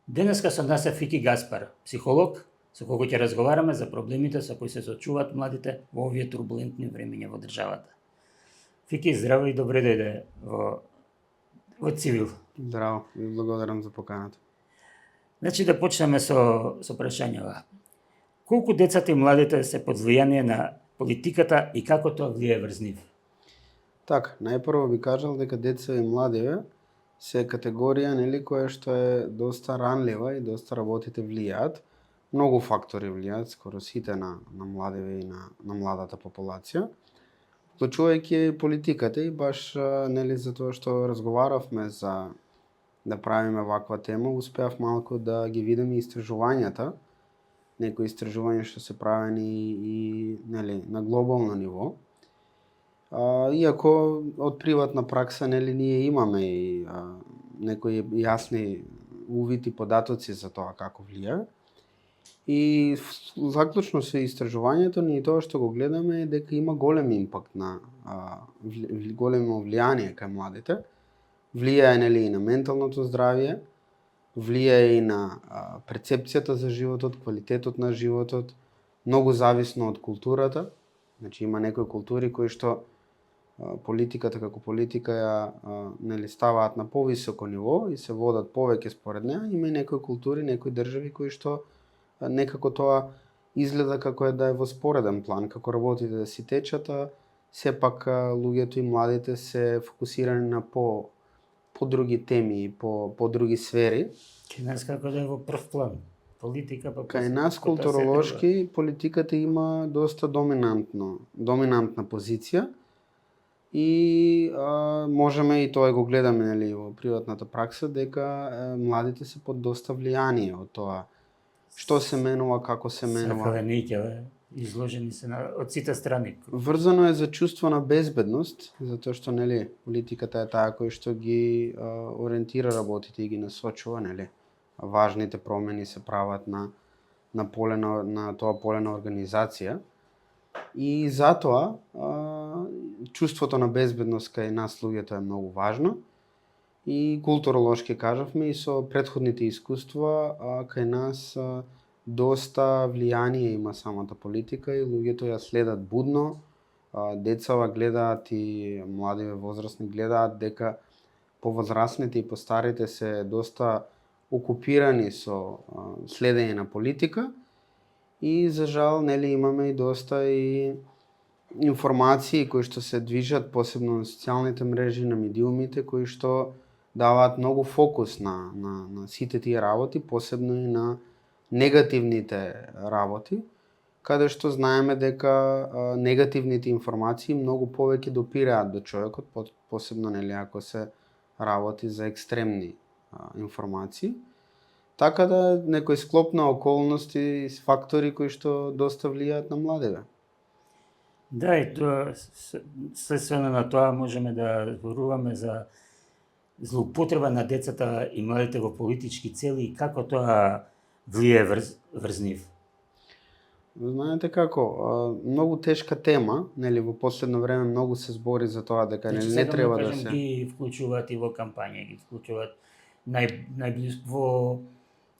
Денеска со нас е Фики Гаспар, психолог, со кој ќе разговараме за проблемите со кои се соочуваат младите во овие турбулентни времиња во државата. Фики, здраво и добре дојде во Цивил. Здраво и благодарам за поканата. Значи да почнеме со прашањава. Колку децата и младите се под влијание на политиката и како тоа влијае врз нив? Така, најпрво би кажал дека деца и младиве се категорија која што е доста ранлива и доста работите влијаат. Многу фактори влијаат, скоро сите на младиве и на младата популација. Вклучувајќи политиката и баш за тоа што разговаравме за да правиме ваква тема, успеав малку да ги видиме истражувањата, некои истражувања што се правени и на глобално ниво. Иако од приватна пракса ние имаме и некои јасни увид и податоци за тоа како влија. И заклучно со истражувањето ние тоа што го гледаме е дека има голем импакт големо влијание кај младите. Влијае и на менталното здравје, влијае и на перцепцијата за животот, квалитетот на животот, многу зависно од културата. Значи има некои култури кои што политиката како политика ја ставаат на повисоко ниво и се водат повеќе според неа. Има и некои култури, некои држави кои што некако тоа изгледа како да е во спореден план, како работите да си течат, сепак луѓето и младите се фокусирани на по други теми и по други сфери. Кај нас како да е во прв план? Политика па кај нас културолошки политиката има доста доминантна позиција и можеме и тоа го гледаме во приватната пракса дека младите се под доста влијание од тоа што се менува, како се менува. Сакавените изложени се од сите страни. Врзано е за чувство на безбедност, затоа што политиката е таа која што ги ориентира работите и ги насочува, важните промени се прават на тоа поле на организација. И затоа чувството на безбедност кај нас луѓето е многу важно. И културолошки кажавме и со претходните искуства кај нас доста влијание има самата политика и луѓето ја следат будно. Децава гледаат и младиве возрастни гледаат дека повозрастните и постарите се доста окупирани со следење на политика и за жал имаме и доста и информации кои што се движат посебно на социјалните мрежи, на медиумите кои што даваат многу фокус на сите тие работи, посебно и на негативните работи, каде што знаеме дека негативните информации многу повеќе допираат до човекот, посебно ако се работи за екстремни информации. Така да некој склоп на околности и фактори кои што доста влијаат на младиве. Да, и тоа следствено на тоа можеме да зборуваме за злоупотреба на децата и младите во политички цели и како тоа влијае врз нив. Знаете како, многу тешка тема, во последно време многу се збори за тоа дека не треба да се ги вклучуваат и во кампања, ги вклучуваат најблиску во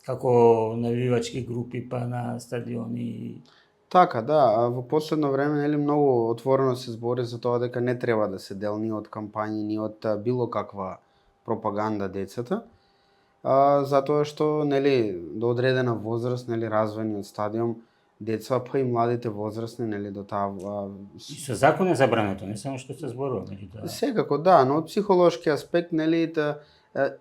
како навивачки групи па на стадиони. Така, да, во последно време многу отворено се збори за тоа дека не треба да се дел ни од кампањи, ни од било каква пропаганда децата. Затоа што до одредена возраст, развојниот стадиум, деца па и младите возрастни до таа И со закон е забрането, не само што се зборува меѓу тоа. Секако да, но од психолошки аспект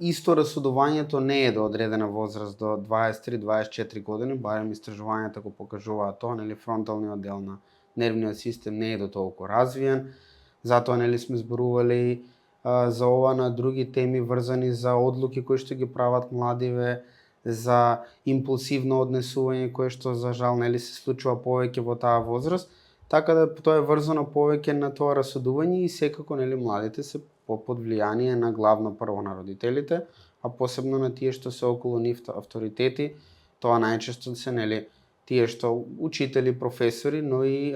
исто расудувањето не е до одредена возраст, до 23-24 години, барем истражувањата го покажуваат тоа, фронталниот дел на нервниот систем не е до толку развиен. Затоа сме зборували за ова на други теми врзани за одлуки кои што ги прават младиве, за импулсивно однесување кое што за жал се случува повеќе во таа возраст, така да тоа е врзано повеќе на тоа расудување и секако младите се под влијание на главно прво на родителите, а посебно на тие што се околу нив авторитети. Тоа најчесто се тие што учители, професори, но и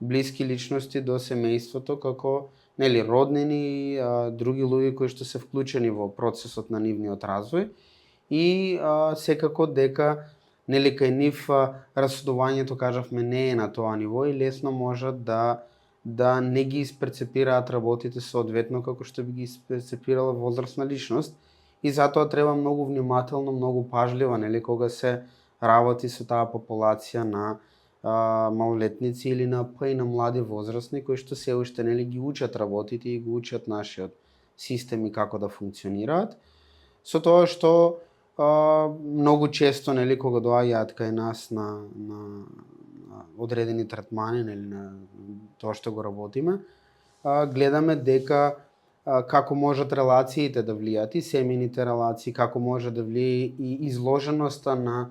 блиски личности до семејството, како роднини и други луѓе кои што се вклучени во процесот на нивниот развој. и секако дека нели кај нив расудувањето, кажавме, не е на тоа ниво и лесно можат да не ги исперцепираат работите соодветно како што би ги исперцепирала возрастна личност. И затоа треба многу внимателно, многу пажливо, нели, кога се работи со таа популација на малолетници или па и на млади возрастни кои што се уште нели ги учат работите и го учат нашиот систем и како да функционираат. Со тоа што многу често нели кога доаѓаат кај нас на одредени третмани, нели на тоа што го работиме, гледаме дека како можат релациите да влијат и семејните релации, како може да влие и изложеноста на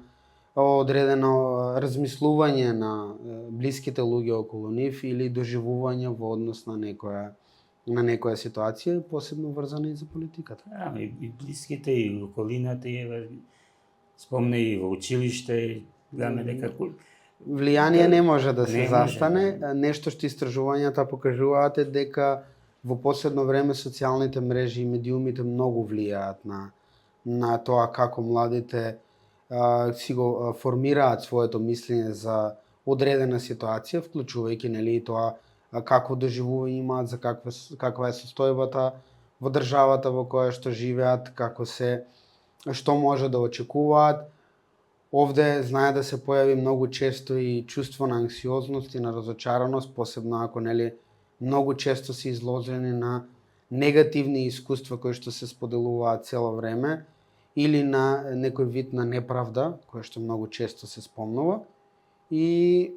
одредено размислување на блиските луѓе околу нив или доживување во однос на некоја ситуација, посебно врзана и за политиката. И блиските, и околината, и спомне и во училиште, гледаме дека влијание не може да се застане. Нешто што истражувањата покажуваат е дека во последно време социјалните мрежи и медиумите многу влијаат на тоа како младите си го формираат своето мислење за одредена ситуација, вклучувајќи нели тоа какво доживување имаат, за каква е состојбата во државата во која што живеат, што може да очекуваат. Овде знае да се појави многу често и чувство на анксиозност и на разочараност, посебно ако нели многу често се изложени на негативни искуства кои што се споделуваат цело време или на некој вид на неправда, која што многу често се спомнува. И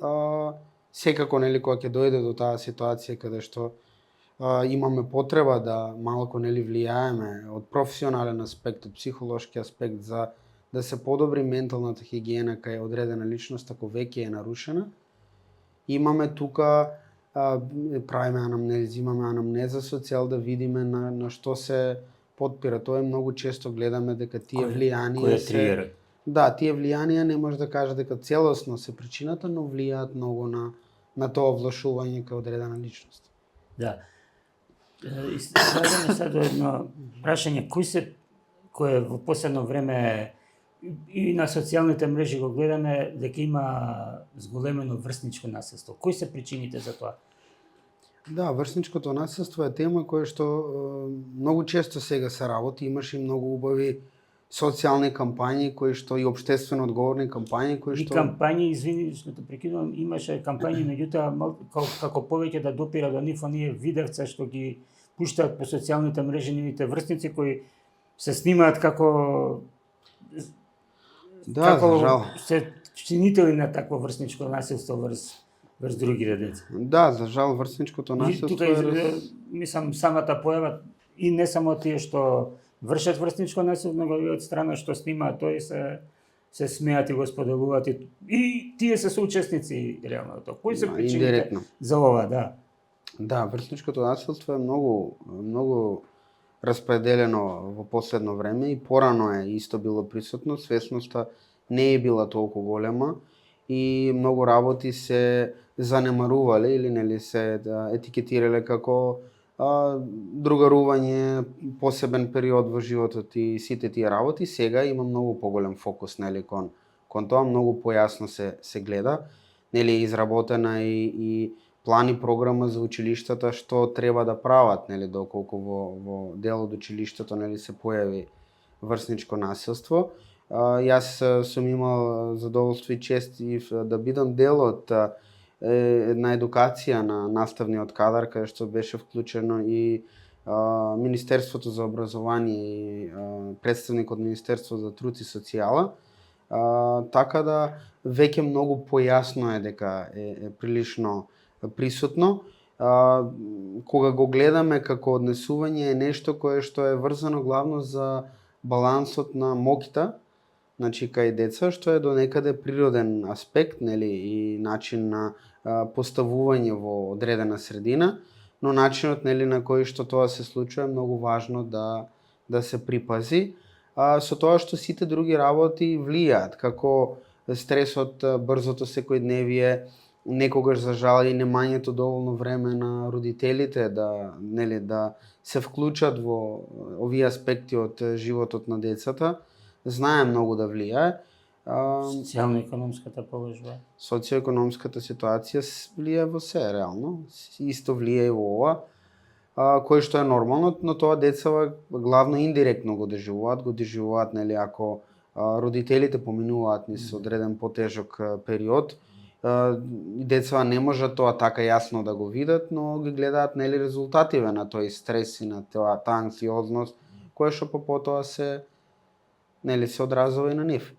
секако нели кога ќе дојде до таа ситуација каде што имаме потреба да малку нели влијаеме од професионален аспект, од психолошки аспект за да се подобри менталната хигиена кај одредена личност ако веќе е нарушена. Имаме тука правиме анамнези, имаме анамнеза со цел да видиме на што се подпира. Тоа е многу често гледаме дека тие влијанија тие влијанија не може да каже дека целосно се причината, но влијаат многу на тоа влошување кај одредена личност. Да. И следаме сега до едно прашање, кој во последно време и на социјалните мрежи го гледаме дека има зголемено врсничко насилство. Кои се причините за тоа? Да, врсничкото насилство е тема која што многу често сега се работи, имаше и многу убави социјални кампањи кои што и општествено одговорни кампањи кои што и кампањи, извини што те прекинувам, имаше кампањи, меѓутоа како повеќе да допира до нив оние видевца што ги пуштаат по социјалните мрежи нивните врсници кои се снимаат како за жал се чинители на такво врсничко насилство врз другите деца. Да, за жал врсничкото насилство мислам самата појава и не само тие што вршат врсничко насилство, но и од страна што снимаат тој се смеат и го споделуваат и тие се соучесници реално тоа. Кои се причините за ова, да? Да, врсничкото насилство е многу распределено во последно време и порано е исто било присутно, свесноста не е била толку голема и многу работи се занемарувале или нели се етикетирале како другарување, посебен период во животот и сите тие работи. Сега има многу поголем фокус нели кон тоа, многу појасно се гледа, нели изработена и план и програма за училиштата што треба да прават, нели доколку во дел од училиштето нели се појави врсничко насилство. Јас сум имал задоволство и чест да бидам дел од една едукација на наставниот кадар каде што беше вклучено и Министерството за образование и представник од Министерството за труд и социјала, така да веќе многу појасно е дека е прилично присутно. Кога го гледаме како однесување е нешто кое што е врзано главно за балансот на моќта, значи кај деца, што е до некаде природен аспект, нели, и начин на поставување во одредена средина, но начинот нели на кој што тоа се случува е многу важно да се припази, со тоа што сите други работи влијаат, како стресот, брзото секојдневие, некогаш за жал и немањето доволно време на родителите да се вклучат во овие аспекти од животот на децата, знае многу да влијае. Социјално-економската положба. Социјоекономската ситуација влијае во се, реално. Исто влијае и во ова, кој што е нормално, но тоа децава главно индиректно го доживуваат, нели, ако родителите поминуваат низ одреден потежок период, децава не можат тоа така јасно да го видат, но ги гледаат, нели, резултативе на тој стрес и на таа анксиозност, која што потоа се, нели, се одразува и на нив.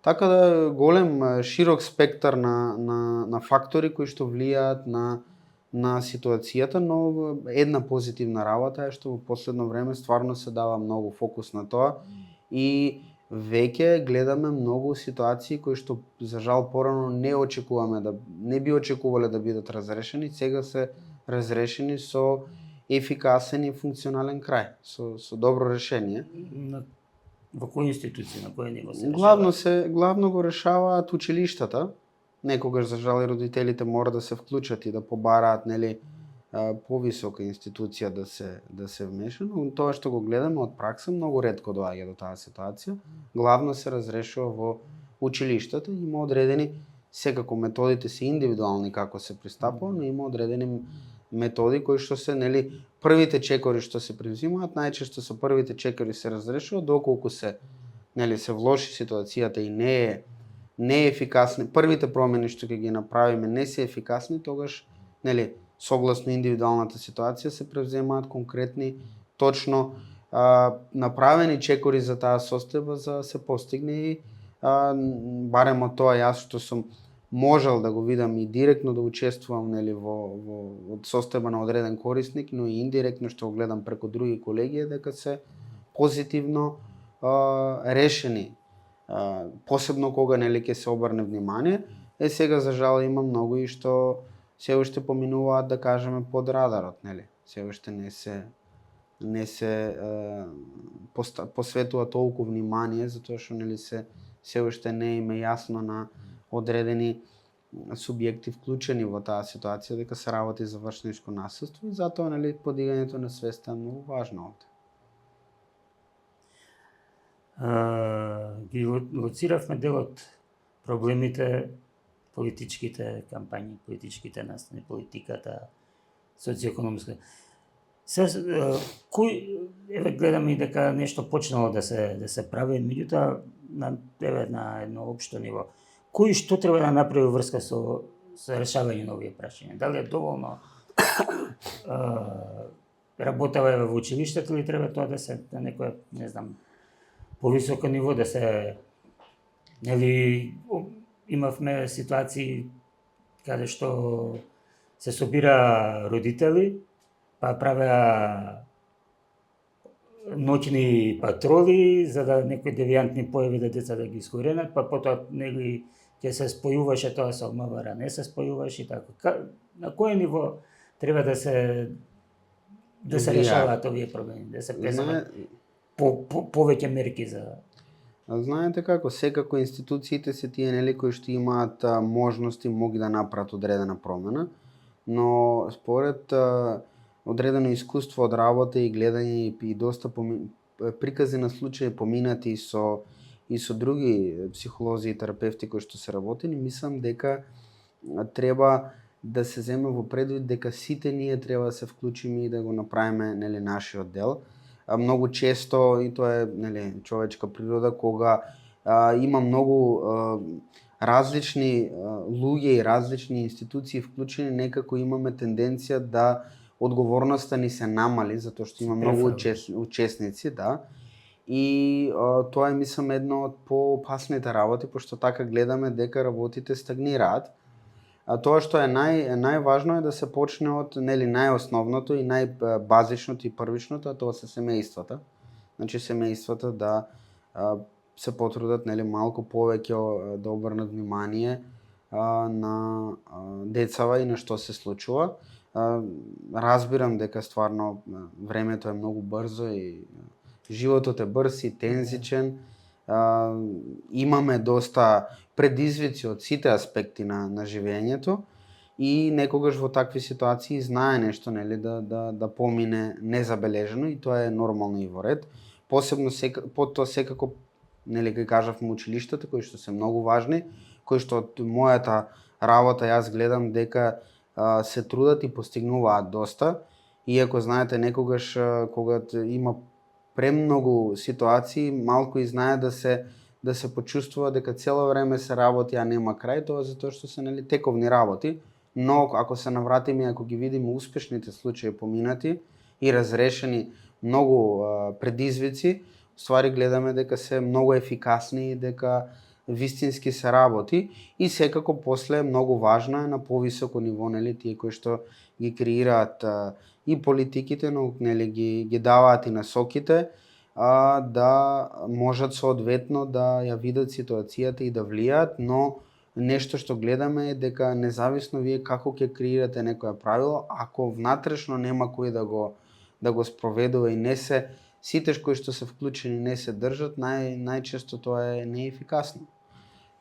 Така да голем, широк спектар на фактори кои што влијаат на ситуацијата, но една позитивна работа е што во последно време стварно се дава многу фокус на тоа и веќе гледаме многу ситуации кои што за жал порано не би очекувале да бидат разрешени, сега се разрешени со ефикасен и функционален крај, со добро решение. Во кои институции, на кој ниво се решава? Главно го решаваат училиштата. Некогаш за жал и родителите мора да се вклучат и да побараат, нели, повисока институција да се вмеша, но тоа што го гледаме од пракса многу ретко доаѓа до таа ситуација. Главно се разрешува во училиштата, има одредени, секако методите се индивидуални како се пристапува, но има одредени методи кои што се, нели, првите чекори што се превзимаат, најчесто со првите чекори се разрешува, доколку се, нели, се влоши ситуацијата и не е ефикасни, првите промени што ќе ги направиме не се ефикасни, тогаш, нели, согласно индивидуалната ситуација се превземаат конкретни, точно направени чекори за таа состојба за да се постигне и барем од тоа јас што сум можел да го видам и директно да учествувам, нели, во состојба на одреден корисник, но и индиректно што го гледам преку други колеги, дека се позитивно решени. Посебно кога, нели, ќе се обрне внимание. Сега за жал има многу и што се уште поминуваат, да кажеме, под радарот, нели? Се уште не се посветува толку внимание, затоа што, нели, се уште не им е јасно на одредени субјекти вклучени во таа ситуација дека се работи за вршничко насилство и затоа, нели, подигањето на свеста е многу важно овде. Ги лоциравме дел од проблемите, политичките кампањи, политичките настани, политиката, социјоекономска. Еве гледаме и дека нешто почнало да се прави, меѓутоа на едно општо ниво. Кој што треба да направи врска со решавање на овие прашања? Дали е доволно работава во училиштето или треба тоа да се на некоја, не знам, повисоко ниво да се, нели, имавме ситуации каде што се собира родители, па правеа ноќни патроли за да некои девијантни појави да деца да ги искоренат, па потоа, нели, ќе се спојуваше тоа со МВР, не се спојуваше и така. На кое ниво треба да се решаваат овие проблеми, да се преземат повеќе мерки за... Знаете како, секако институциите се тие, нели, кои што имаат можности, моги да направат одредена промена, но според одредено искуство од работа и гледање и доста прикази на случаи поминати и со други психолози и терапевти кои што се работени, мислам дека треба да се земе во предвид дека сите ние треба да се вклучиме и да го направиме, нели, нашиот дел. Многу често, и тоа е, нели, човечка природа, кога има многу различни луѓе и различни институции вклучени, некако имаме тенденција да одговорноста ни се намали, затоа што има многу учесници, да. И тоа е, мислам, едно од поопасните работи, пошто така гледаме дека работите стагнираат. Тоа што е најважно е да се почне од, нели, најосновното и најбазичното и првичното, а тоа се семејствата. Значи семејствата да се потрудат, нели, малку повеќе да обрнат внимание на децава и на што се случува. Разбирам дека стварно времето е многу брзо и животот е брз и тензичен. Имаме доста предизвици од сите аспекти на живењето и некогаш во такви ситуации знае нешто, нели, да помине незабележено и тоа е нормално и во ред. Посебно тоа секако нели кај кажавме училиштата кои што се многу важни, кои што од мојата работа јас гледам дека се трудат и постигнуваат доста, иако знаете некогаш кога има премногу ситуации, малку и знае да се почувствува дека цело време се работи, а нема крај, тоа затоа што се нели тековни работи, но ако се навратиме, ако ги видиме успешните случаи поминати и разрешени многу предизвици, ствари гледаме дека се многу ефикасни и дека вистински се работи и секако после многу важно е на повисоко ниво, нели, тие кои што ги креираат и политиките, но нели ги даваат и насоките, да можат соодветно да ја видат ситуацијата и да влијаат, но нешто што гледаме е дека независно вие како ќе креирате некое правило, ако внатрешно нема кој да го спроведува и не се сите кои што се вклучени не се држат, најчесто тоа е неефикасно.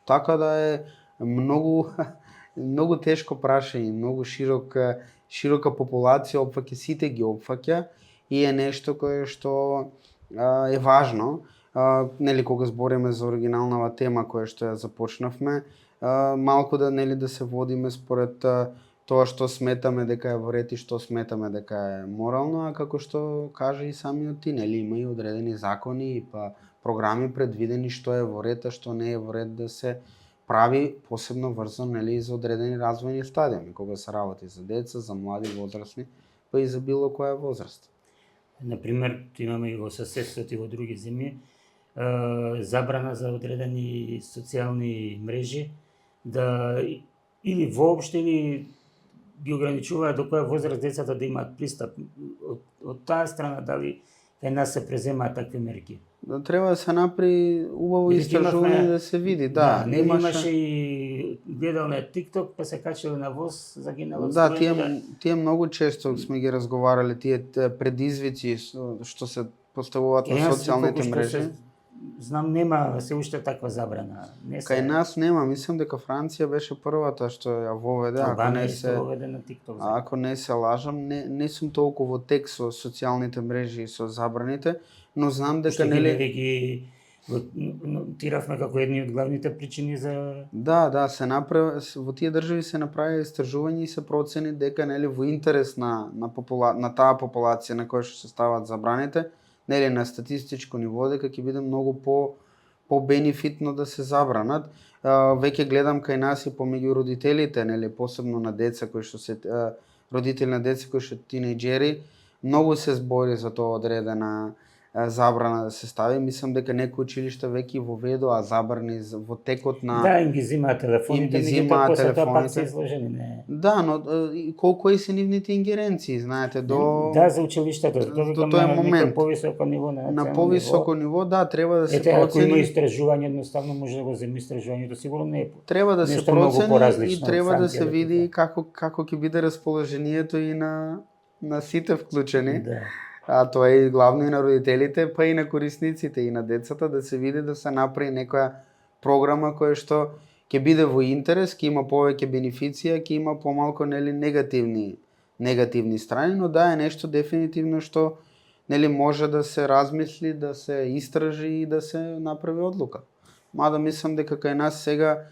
Така да е многу тешко прашање, многу широка популација опфаќа, сите ги опфаќа и е нешто кое што е важно. Нели кога збориме за оригиналната тема која што ја започнавме, малку да нели да се водиме според тоа што сметаме дека е во ред и што сметаме дека е морално, а како што кажа и самиот ти, нели има и одредени закони и програми предвидени што е во ред, а што не е во ред да се прави, посебно врзан нели за одредени развојни стадиуми, кога се работи за деца, за млади, возрастни, па и за било која возраст. Например, имаме и во соседството и во други земји забрана за одредени социјални мрежи да или воопшто или ги ограничуваат до која возраст децата да имаат пристап. Од таа страна дали кај нас се преземаат такви мерки? Треба да се направи убаво истражување да се види, да. Не имаше и гледал на TikTok, па се качило на воз, загинало. Да, тие многу често сме ги разговарале, тие предизвици што се поставуваат на социјалните мрежи. Знам, нема се уште таква забрана. Кај нас нема, мислам дека Франција беше првата што ја воведе, ако не се лажам, не сум толку во тек со социјалните мрежи и со забраните, но знам дека нели ги тиравме како едни од главните причини за Да, се направи во тие држави се направи истражување и се процени дека нели во интерес на таа популација на која што се стават забраните, нели на статистичко ниво дека ќе биде многу по-бенефитно да се забранат. Веќе гледам кај нас и помеѓу родителите, нели посебно на деца кои што се родители на деца кои што тинејџери, многу се збори за тоа одредена забрана да се стави. Мислам дека некои училишта веќе воведоа забрани во текот на им ги земаат телефоните, после тоа пак се изложени, не. Да, но колку се нивните ингеренции, знаете, за училиштата, до тој момент повисоко ниво на повисоко ниво, да, треба да се процени. Ако има истражување, едноставно може да го земе истражувањето, сигурно не е. Треба да се процени и треба да се види како ќе биде расположението и на сите вклучени. Да. А тоа е главно и на родителите, па и на корисниците и на децата, да се види да се направи некоја програма која што ќе биде во интерес, ќе има повеќе бенефиција, ќе има помалку нели негативни страни, но да е нешто дефинитивно што нели може да се размисли, да се истражи и да се направи одлука. Мада мислам дека кај нас сега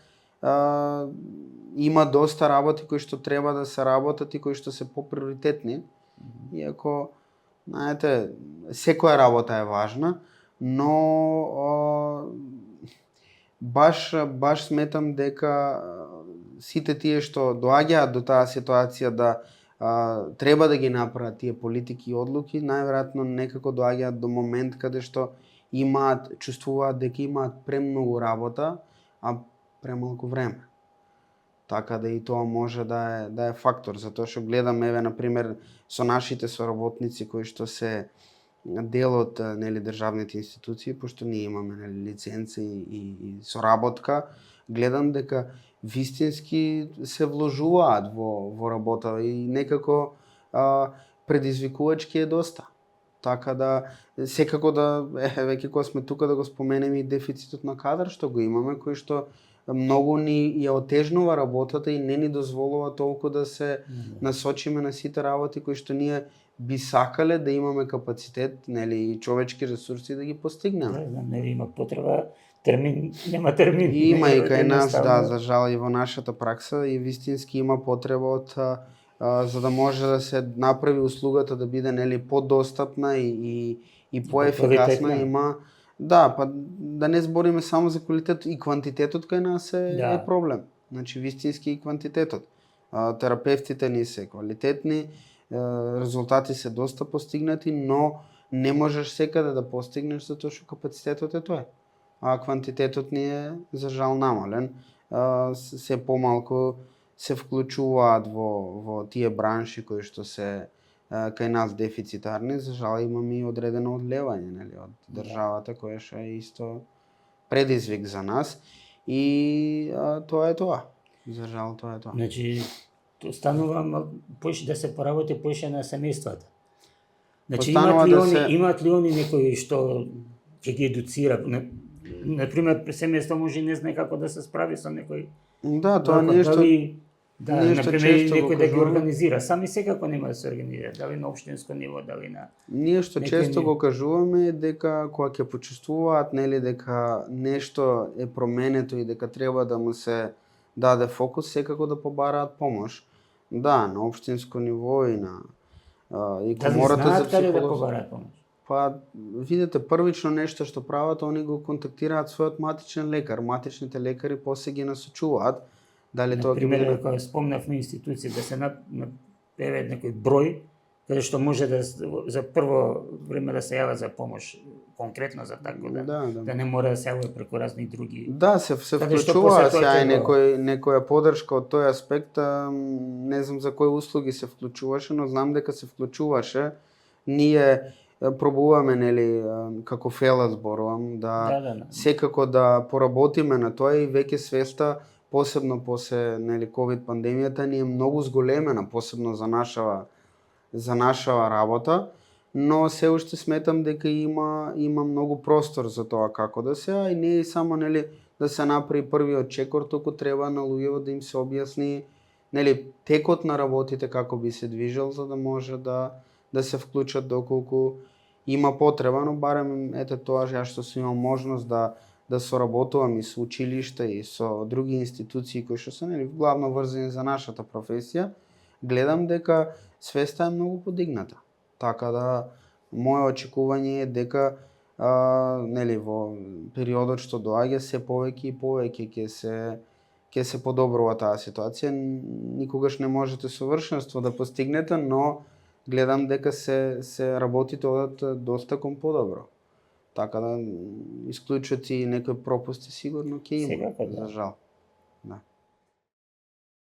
има доста работи кои што треба да се работат и кои што се поприоритетни, иако знаете, секоја работа е важна, но баш сметам дека сите тие што доаѓаат до таа ситуација да треба да ги направат тие политики и одлуки, најверојатно некако доаѓаат до момент каде што чувствуваат дека имаат премногу работа, а премалку време. Така да и тоа може да е фактор, затоа што гледам еве на пример со нашите соработници кои што се дел од нели државните институции, пошто ние имаме нели лиценца и соработка, гледам дека вистински се вложуваат во работа и некако предизвикувачки е доста. Така да секако веќе кога сме тука да го споменеме и дефицитот на кадар што го имаме, кој што многу ни ја отежнува работата и не ни дозволува толку да се насочиме на сите работи кои што ние би сакале да имаме капацитет, нели, и човечки ресурси да ги постигнеме. Да, знам, нели има потреба, нема термин. И има и кај нас, да, Едноставно. за жал и во нашата пракса и вистински има потреба од за да може да се направи услугата да биде нели подостапна и поефикасна, квалитетна. има да, па да не збориме само за квалитет, и квантитетот кај нас Да. е проблем. Значи вистински и квантитетот. Терапевтите ни се квалитетни, резултати се доста постигнати, но не можеш секаде да постигнеш затоа што капацитетот е тоа. А квантитетот ни е за жал намален. Се помалку се вклучуваат во тие бранши кои што се кај нас дефицитарни, за жал имаме и одредено одлевање, нели, од државата, која што е исто предизвик за нас и тоа е тоа. За жал тоа е тоа. Значи, станува поише да се поработи поише на семејствата. Значи, Останува имаат ли они некои што ќе ги едуцира? Например, семејство може и не знае како да се справи со некој. Да, тоа Вако, нешто да, нешто например, често го некој да ги кажуваме. организира. Сами секако нема да се организира, дали на општинско ниво, дали на... Ние што Некој често ни- го кажуваме дека кога ќе почувствуваат, нели, дека нешто е променето и дека треба да му се даде фокус, секако да побараат помош. Да, на општинско ниво и на и Дали комората за знаат каде да психолози. побараат помош? Па, видете, првично нешто што прават, они го контактираат својот матичен лекар. Матичните лекари после ги насочуваат. Дали тоа ќе Например, биде кога спомнавме институции, да се напеве некој број, каде што може да за прво време да се јава за помош конкретно за тако да не мора да се јава преку разни други. Да, се Каде што вклучува после тоа сега и ќе го- некоја подршка од тој аспект, не знам за кои услуги се вклучуваше, но знам дека се вклучуваше. Ние пробуваме, нели, како фела зборувам, Да. секако да поработиме на тоа и веќе свеста, посебно после, нели, ковид пандемијата, ни е многу зголемена, посебно за нашава работа, но се уште сметам дека има многу простор за тоа како да се, а и не е само, нели, да се направи првиот чекор, туку треба на луѓето да им се објасни, нели, текот на работите како би се движел, за да може да се вклучат доколку има потреба, но барем ете тоа ја што сум имал можност да соработувам и со училишта и со други институции кои што се, нели, главно врзани за нашата професија, гледам дека свеста е многу подигната. Така да моје очекување е дека нели, во периодот што доаѓа се повеќе и повеќе ќе се подобрува таа ситуација. Никогаш не можете совршенство да постигнете, но гледам дека се работите одат доста кон подобро. Така да исклучоци и некои пропусти сигурно ќе има, Секако, да. за жал. Да.